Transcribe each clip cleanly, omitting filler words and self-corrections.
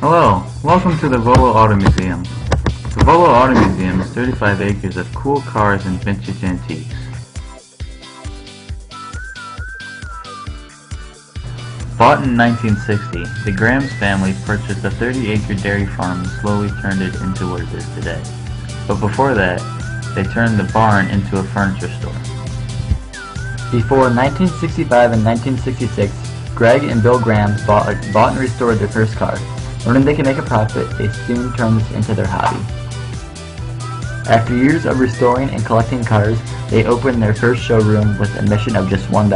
Hello, welcome to the Volo Auto Museum. The Volo Auto Museum is 35 acres of cool cars and vintage antiques. Bought in 1960, the Graham's family purchased a 30-acre dairy farm and slowly turned it into what it is today. But before that, they turned the barn into a furniture store. Before 1965 and 1966, Greg and Bill Graham bought and restored their first car. Learning they could make a profit, they soon turned this into their hobby. After years of restoring and collecting cars, they opened their first showroom with admission of just $1.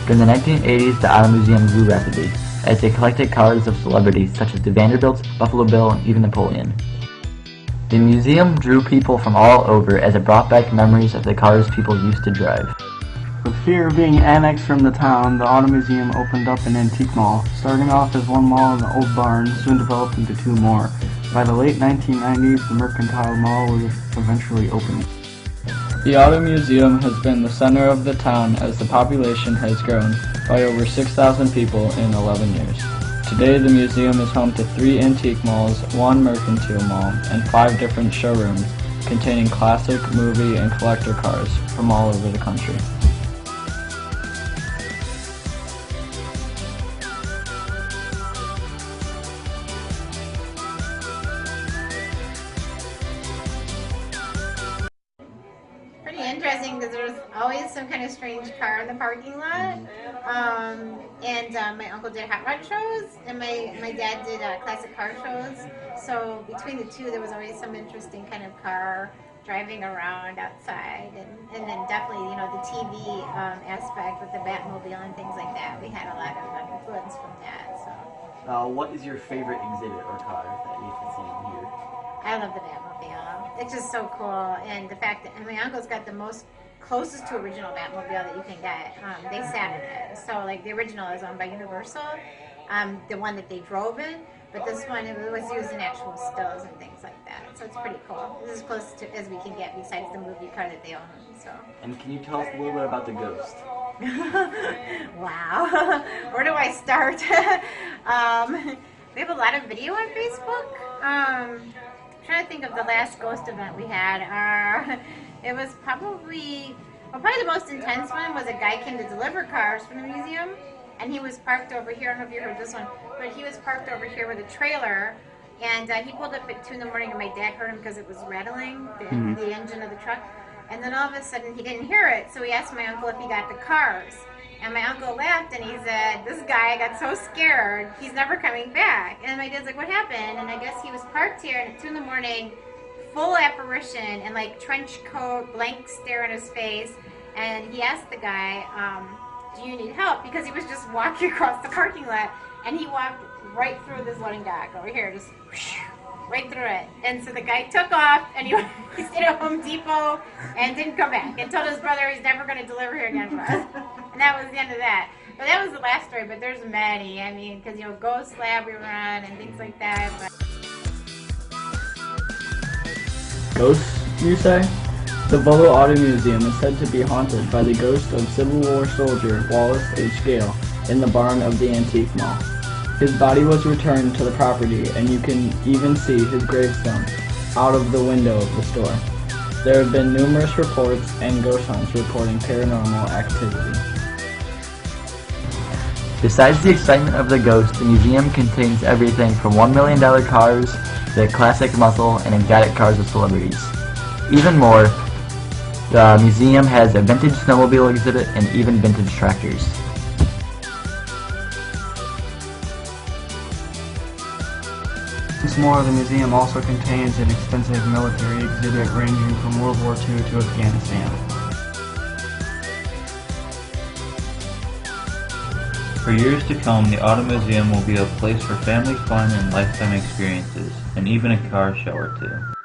During the 1980s, the Auto Museum grew rapidly, as they collected cars of celebrities such as the Vanderbilts, Buffalo Bill, and even Napoleon. The museum drew people from all over as it brought back memories of the cars people used to drive. With fear of being annexed from the town, the Auto Museum opened up an antique mall. Starting off as one mall in the old barn, soon developed into two more. By the late 1990s, the Mercantile Mall was eventually opened. The Auto Museum has been the center of the town as the population has grown by over 6,000 people in 11 years. Today, the museum is home to 3 antique malls, 1 mercantile mall, and 5 different showrooms containing classic, movie, and collector cars from all over the country. Pretty interesting because there's always some kind of strange car in the parking lot. My uncle did hot rod shows, and my dad did classic car shows. So between the two, there was always some interesting kind of car driving around outside, and then definitely, you know, the TV aspect with the Batmobile and things like that. We had a lot of influence from that. So. What is your favorite exhibit or car that you can see here? I love the Batmobile. It's just so cool, and the fact that my uncle's got the closest to original Batmobile that you can get. They sat in it, so like the original is owned by Universal, the one that they drove in, but this one it was used in actual stills and things like that. So it's pretty cool. This is as close to as we can get besides the movie car that they own. So. And can you tell us a little bit about the Ghost? Wow, where do I start? We have a lot of video on Facebook. I'm trying to think of the last Ghost event we had. It was probably the most intense one was a guy came to deliver cars from the museum, and he was parked over here. I don't know if you heard this one, but he was parked over here with a trailer, and he pulled up at 2 in the morning, and my dad heard him because it was rattling, the engine of the truck, and then all of a sudden he didn't hear it, so he asked my uncle if he got the cars. And my uncle laughed and he said, "This guy got so scared, he's never coming back." And my dad's like, "What happened?" And I guess he was parked here, and at 2 in the morning, full apparition and like trench coat, blank stare on his face. And he asked the guy, "Do you need help?" Because he was just walking across the parking lot, and he walked right through this loading dock over here, just right through it. And so the guy took off, and he stayed at Home Depot and didn't come back and told his brother he's never going to deliver here again for us. And that was the end of that. But that was the last story, but there's many. I mean, because, you know, Ghost Lab we run and things like that. But. Ghosts, you say? The Volo Auto Museum is said to be haunted by the ghost of Civil War soldier Wallace H. Gale in the barn of the antique mall. His body was returned to the property, and you can even see his gravestone out of the window of the store. There have been numerous reports and ghost hunts reporting paranormal activity. Besides the excitement of the ghost, the museum contains everything from $1 million cars to classic muscle and exotic cars of celebrities. Even more, the museum has a vintage snowmobile exhibit and even vintage tractors. Once more, the museum also contains an extensive military exhibit ranging from World War II to Afghanistan. For years to come, the Auto Museum will be a place for family fun and lifetime experiences, and even a car show or two.